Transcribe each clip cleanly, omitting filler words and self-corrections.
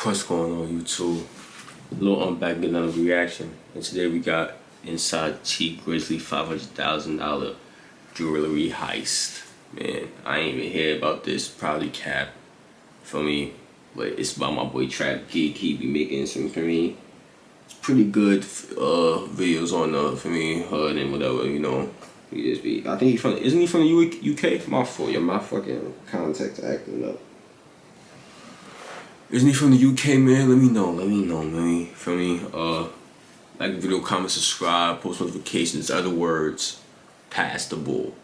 What's going on, YouTube? A little back getting another reaction, and today we got inside T Grizzley $500,000 jewelry heist. Man, I ain't even hear about this. Probably cap for me, but it's about my boy Trap Geek. He be making some for me. It's pretty good videos on for me HUD and whatever, you know. He just be. I think he's from. Isn't he from the UK? My fault. Yeah, my fucking contacts acting up. Isn't he from the UK, man? Let me know, man. Feel me? Like the video, comment, subscribe, post notifications. Other words, pass the ball.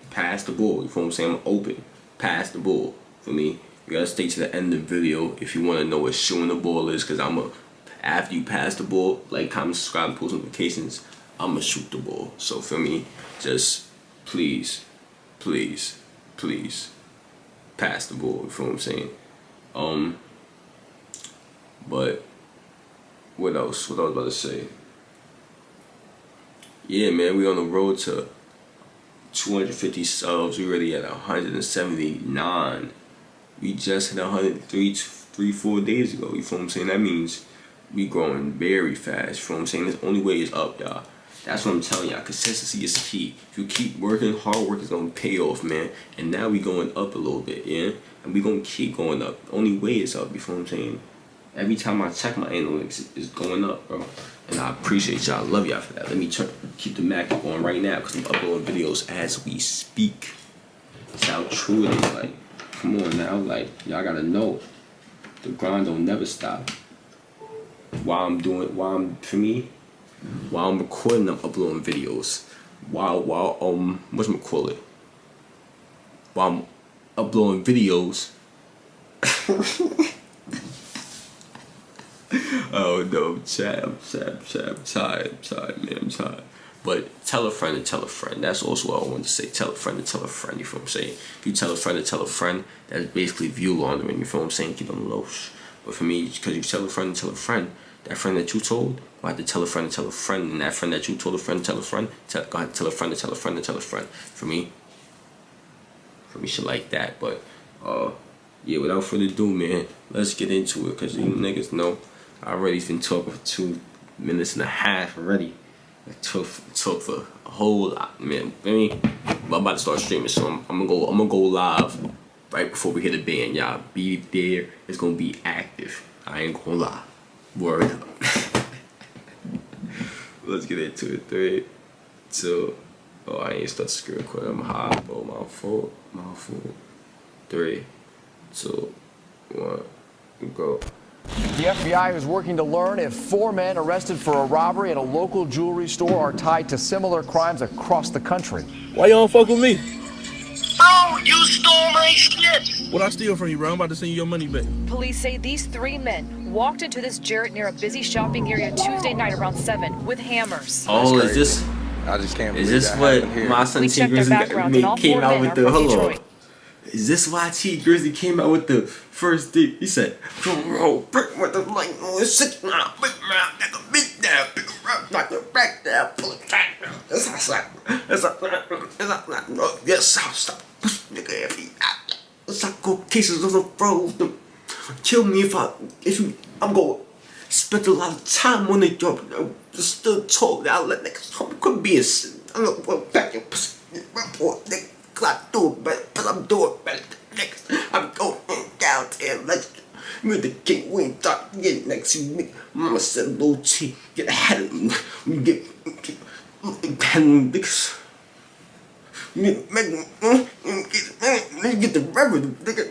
Pass the ball. You feel what I'm saying? I'm open. Pass the ball. For me, you gotta stay to the end of the video if you wanna know what shooting the ball is, cause after you pass the ball, like, comment, subscribe, post notifications, I'ma shoot the ball. So for me, just please pass the ball. You feel what I'm saying? But what else? What I was about to say? Yeah, man, we on the road to 250 subs. We already at 179. We just hit 103, 4 days ago. You feel what I'm saying? That means we growing very fast. You feel what I'm saying? The only way is up, y'all. That's what I'm telling y'all. Consistency is key. If you keep working, hard work is gonna pay off, man. And now we going up a little bit, yeah? And we gonna keep going up. The only way is up, you feel what I'm saying? Every time I check my analytics, it's going up, bro. And I appreciate y'all. I love y'all for that. Let me keep the Mac going right now, because I'm uploading videos as we speak. That's how true it is. Like, come on now. Like, y'all gotta know. The grind don't never stop. While I'm recording, I'm uploading videos. While whatchamacallit? While I'm uploading videos. Oh no, chat, I'm tired, man, I'm tired. But tell a friend to tell a friend. That's also what I wanted to say. Tell a friend to tell a friend, you feel what I'm saying? If you tell a friend to tell a friend, that's basically view laundering, you feel what I'm saying? Keep them low. But for me, because you tell a friend to tell a friend, that friend that you told, go ahead to tell a friend to tell a friend, and that friend that you told a friend to tell a friend, go ahead to tell a friend to tell a friend to tell a friend. For me, shit like that. But yeah, without further ado, man, let's get into it, because you niggas know I already been talking for 2 minutes and a half already. I talk for a whole lot, man. I'm about to start streaming, so I'm gonna go live right before we hit the band. Y'all be there. It's gonna be active. I ain't gonna lie. Word up. Let's get into it. 3, 2. Oh, I ain't start screen recording. I'm high, bro. My fault. 3, 2, 1, go. The FBI is working to learn if 4 men arrested for a robbery at a local jewelry store are tied to similar crimes across the country. Why you don't fuck with me? Bro, you stole my shit! What I steal from you, bro? I'm about to send you your money back. Police say these 3 men walked into this Jarrett near a busy shopping area Tuesday night around 7 with hammers. Oh, is this? I just can't is this what my son T Grizzley came out with the? Hold on. Is this why T Grizzley came out with the first thing? He said, "Bro, brick with the light on, sit now, big man, like a big down, big rap, like a back down, pull it back down." That's like, yes, stop, nigga, it's like go cases of the bros. Kill me if I'm gonna spend a lot of time on the job. Just still talk. I'll let niggas come be a. I'm gonna go back your pussy, nigga. I do it better, but I'm doing better than niggas. I'm going down there, let's get the king, we ain't talking get next to me. Mama said a little T, get ahead of me. We get ahead of me, niggas. Get the revenue, nigga.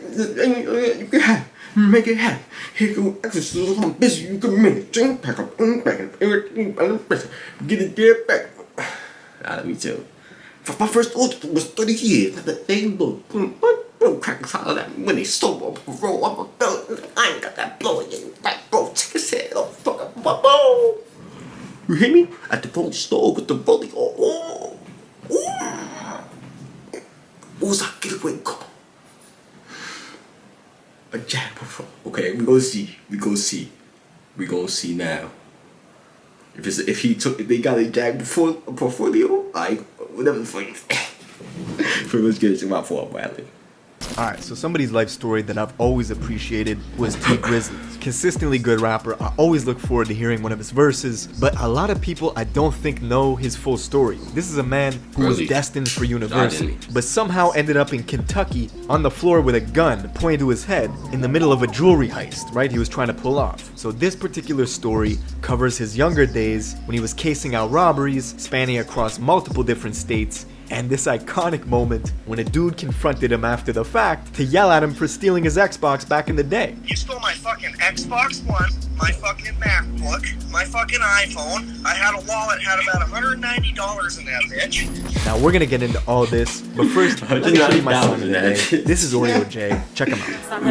You can have, make it happen. Here go exercise, I'm busy, you can make it. Drink, pack up, everything, get it there back. Let me tell you. My first order was 30 years. They look, crackers out of that when they stole my parole. I'm a felon. I ain't got that blow in your back, bro. Check his head off, fucking bubble. You hear me? At the police store with the bully. Oh. What was that getaway called? A jab before. Okay, we gonna see now. If they got a jag before a portfolio, like whatever the fuck. Let's get it to my fault, Bradley. Alright, so somebody's life story that I've always appreciated was T Grizzley. Consistently good rapper, I always look forward to hearing one of his verses, but a lot of people I don't think know his full story. This is a man who was destined for university, but somehow ended up in Kentucky on the floor with a gun pointed to his head in the middle of a jewelry heist, right? He was trying to pull off. So this particular story covers his younger days when he was casing out robberies spanning across multiple different states, and this iconic moment when a dude confronted him after the fact to yell at him for stealing his Xbox back in the day. You stole my fucking Xbox One, my fucking MacBook, my fucking iPhone. I had a wallet, had about $190 in that bitch. Now we're gonna get into all this, but first, let me show you my song of the day. This is Oreo J. Check him out.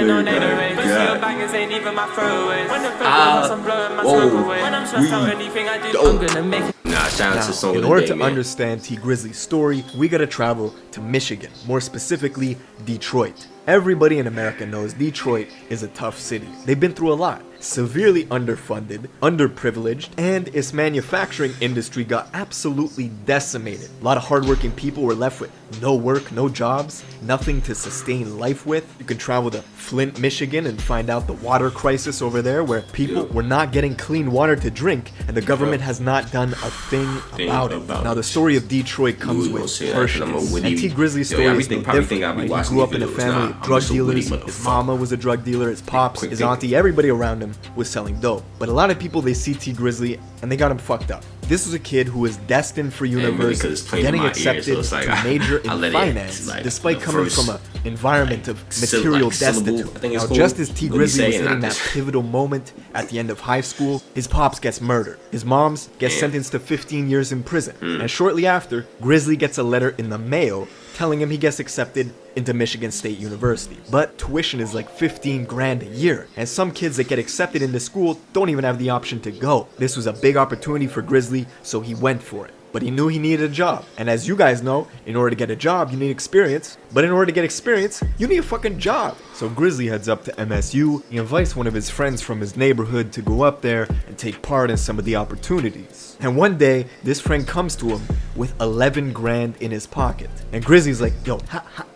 Now, in order to understand T Grizzly's story, we gotta travel to Michigan, more specifically Detroit. Everybody in America knows Detroit is a tough city. They've been through a lot. Severely underfunded, underprivileged, and its manufacturing industry got absolutely decimated. A lot of hardworking people were left with no work, no jobs, nothing to sustain life with. You can travel to Flint, Michigan and find out the water crisis over there where people were not getting clean water to drink and the government has not done a thing about it. Now the story of Detroit comes with harshness, and T Grizzly's story is no different. Right? He grew up in a family of drug dealers. His mama was a drug dealer, his pops, his auntie, everybody around him was selling dope. But a lot of people, they see T Grizzly and they got him fucked up. This was a kid who was destined for university, getting accepted to major in finance, despite coming from an environment of material destitute. Now, just as T Grizzly was hitting that pivotal moment at the end of high school, his pops gets murdered. His moms gets sentenced to 15 years in prison. And shortly after, Grizzly gets a letter in the mail telling him he gets accepted into Michigan State University. But tuition is like 15 grand a year, and some kids that get accepted into school don't even have the option to go. This was a big opportunity for Grizzly, so he went for it. But he knew he needed a job. And as you guys know, in order to get a job, you need experience. But in order to get experience, you need a fucking job. So Grizzly heads up to MSU. He invites one of his friends from his neighborhood to go up there and take part in some of the opportunities. And one day, this friend comes to him with 11 grand in his pocket. And Grizzly's like, yo,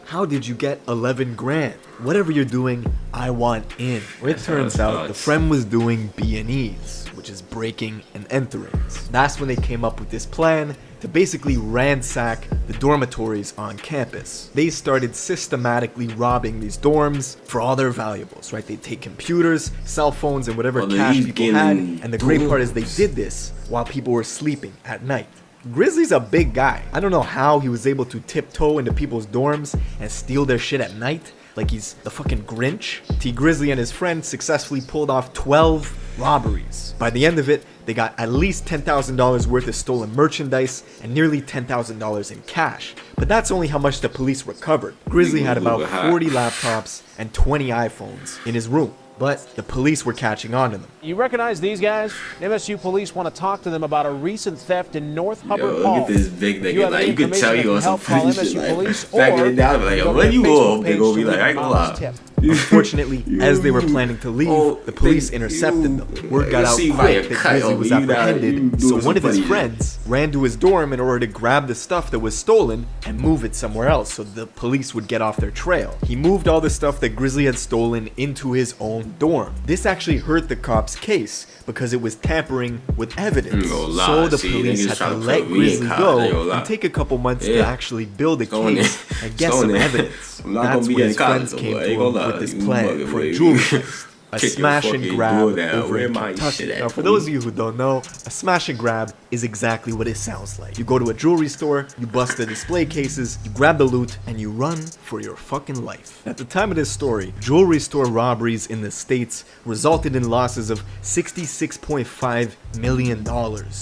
how did you get 11 grand? Whatever you're doing, I want in. Well, it turns out the friend was doing B&Es, which is breaking and entering. That's when they came up with this plan to basically ransack the dormitories on campus. They started systematically robbing these dorms for all their valuables, right? They'd take computers, cell phones, and whatever cash people had. And the great part is they did this while people were sleeping at night. Grizzly's a big guy. I don't know how he was able to tiptoe into people's dorms and steal their shit at night, like he's the fucking Grinch. T Grizzly and his friends successfully pulled off 12 robberies. By the end of it, they got at least $10,000 worth of stolen merchandise and nearly $10,000 in cash. But that's only how much the police recovered. Grizzly had about 40 laptops and 20 iPhones in his room. But the police were catching on to them. You recognize these guys? MSU police want to talk to them about a recent theft in North Hubbard Hall. Look at this big nigga. Like, you could tell you on some call pretty shit. police, Like, backing it down, like, yo, when you all, they gonna be like, I ain't gonna lie. Unfortunately, as they were planning to leave, the police intercepted them. Word got out quick that Grizzly was apprehended, so one of his friends ran to his dorm in order to grab the stuff that was stolen and move it somewhere else so the police would get off their trail. He moved all the stuff that Grizzly had stolen into his own dorm. This actually hurt the cops' case because it was tampering with evidence. So the police had to let Grizzly go and take a couple months to actually build a case and get some evidence. That's when his friends came to him with this plan for a jewelry heist. A smash and grab over in Kentucky. Now, for those of you who don't know, a smash and grab is exactly what it sounds like. You go to a jewelry store, you bust the display cases, you grab the loot, and you run for your fucking life. At the time of this story, jewelry store robberies in the States resulted in losses of $66.5 million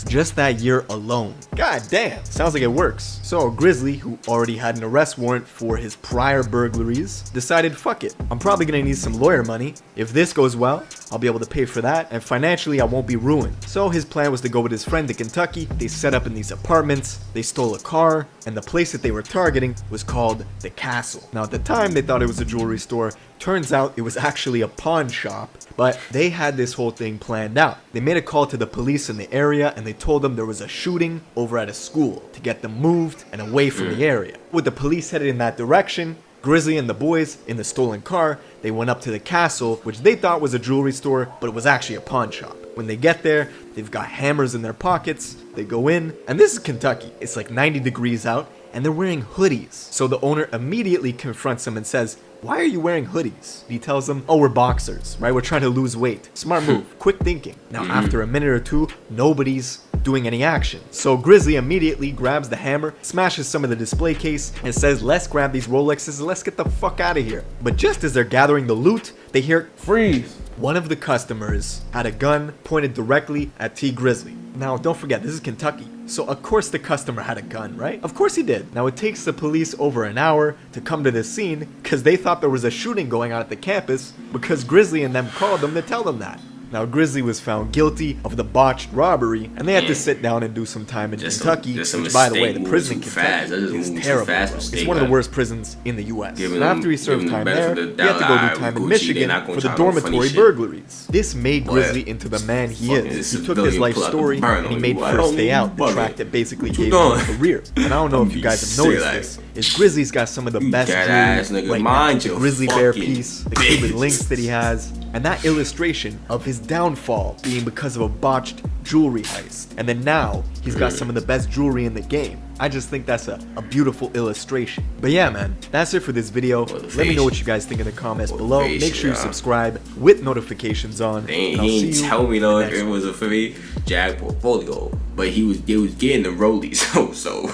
just that year alone. God damn, sounds like it works. So Grizzly, who already had an arrest warrant for his prior burglaries, decided, fuck it, I'm probably gonna need some lawyer money. If this goes well, I'll be able to pay for that, and financially I won't be ruined. So his plan was to go with his friend to Kentucky. They set up in these apartments, they stole a car, and the place that they were targeting was called the Castle. Now at the time they thought it was a jewelry store. Turns out it was actually a pawn shop, but they had this whole thing planned out. They made a call to the police in the area and they told them there was a shooting over at a school to get them moved and away from the area. With the police headed in that direction, Grizzly and the boys, in the stolen car, they went up to the castle, which they thought was a jewelry store, but it was actually a pawn shop. When they get there, they've got hammers in their pockets, they go in, and this is Kentucky. It's like 90 degrees out, and they're wearing hoodies. So the owner immediately confronts them and says, "Why are you wearing hoodies?" He tells them, "Oh, we're boxers, right? We're trying to lose weight." Smart move, quick thinking. Now, after a minute or two, nobody's doing any action. So Grizzly immediately grabs the hammer, smashes some of the display case, and says, "Let's grab these Rolexes and let's get the fuck out of here." But just as they're gathering the loot, they hear, Freeze. one of the customers had a gun pointed directly at T Grizzly. Now, don't forget, this is Kentucky. So of course the customer had a gun, right? Of course he did. Now it takes the police over an hour to come to the scene because they thought there was a shooting going on at the campus because Grizzly and them called them to tell them that. Now Grizzly was found guilty of the botched robbery and they had to sit down and do some time in Kentucky, which by the way, the prison in Kentucky is terrible, bro. It's one of the worst prisons in the US. And after he served time there, he had to go do time in Michigan for the dormitory burglaries. This made Grizzly into the man he is. He took his life story and he made First Day Out, the track that basically gave him a career. And I don't know if you guys have noticed this, is Grizzly's got some of the best jewelry right now. The Grizzly Bear piece, the Cuban links that he has, and that illustration of his downfall being because of a botched jewelry heist. And then now, he's got some of the best jewelry in the game. I just think that's a beautiful illustration. But yeah, man, that's it for this video. Let me know what you guys think in the comments below. Make sure you subscribe with notications on. He didn't tell me though if it was a free Jag portfolio, but they was getting the rollies. So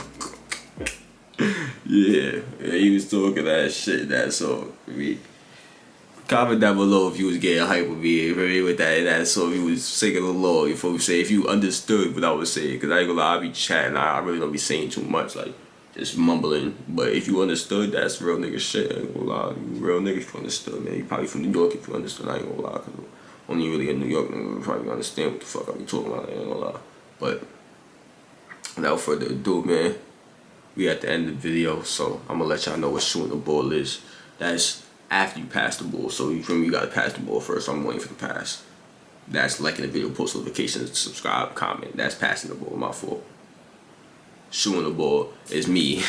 yeah, he was talking that shit. That's all. Comment down below if you was getting hype with me with that so if you was singing along, if you say if you understood what I was saying, because I ain't gonna lie, I be chatting, I really don't be saying too much, like just mumbling. But if you understood, that's real nigga shit. I ain't gonna lie, you real nigga if you understood, man. You probably from New York if you understood. I ain't gonna lie, because only really in New York nigga probably understand what the fuck I be talking about. I ain't gonna lie. But without further ado, man, we at the end of the video, so I'm gonna let y'all know what shooting the ball is. That's after you pass the ball. So you feel me, you gotta pass the ball first. So I'm waiting for the pass. That's liking the video, post notifications, subscribe, comment. That's passing the ball, my fault. Shooting the ball is me.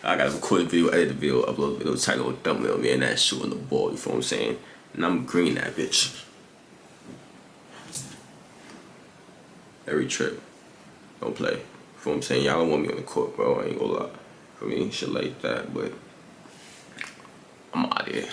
I gotta record the video, edit the video, upload the video, title, and thumbnail, man. That's shooting the ball, you feel what I'm saying? And I'm green that bitch. Every trip. Don't play. You feel what I'm saying? Y'all don't want me on the court, bro. I ain't gonna lie. For me, shit like that, but I'm out of here.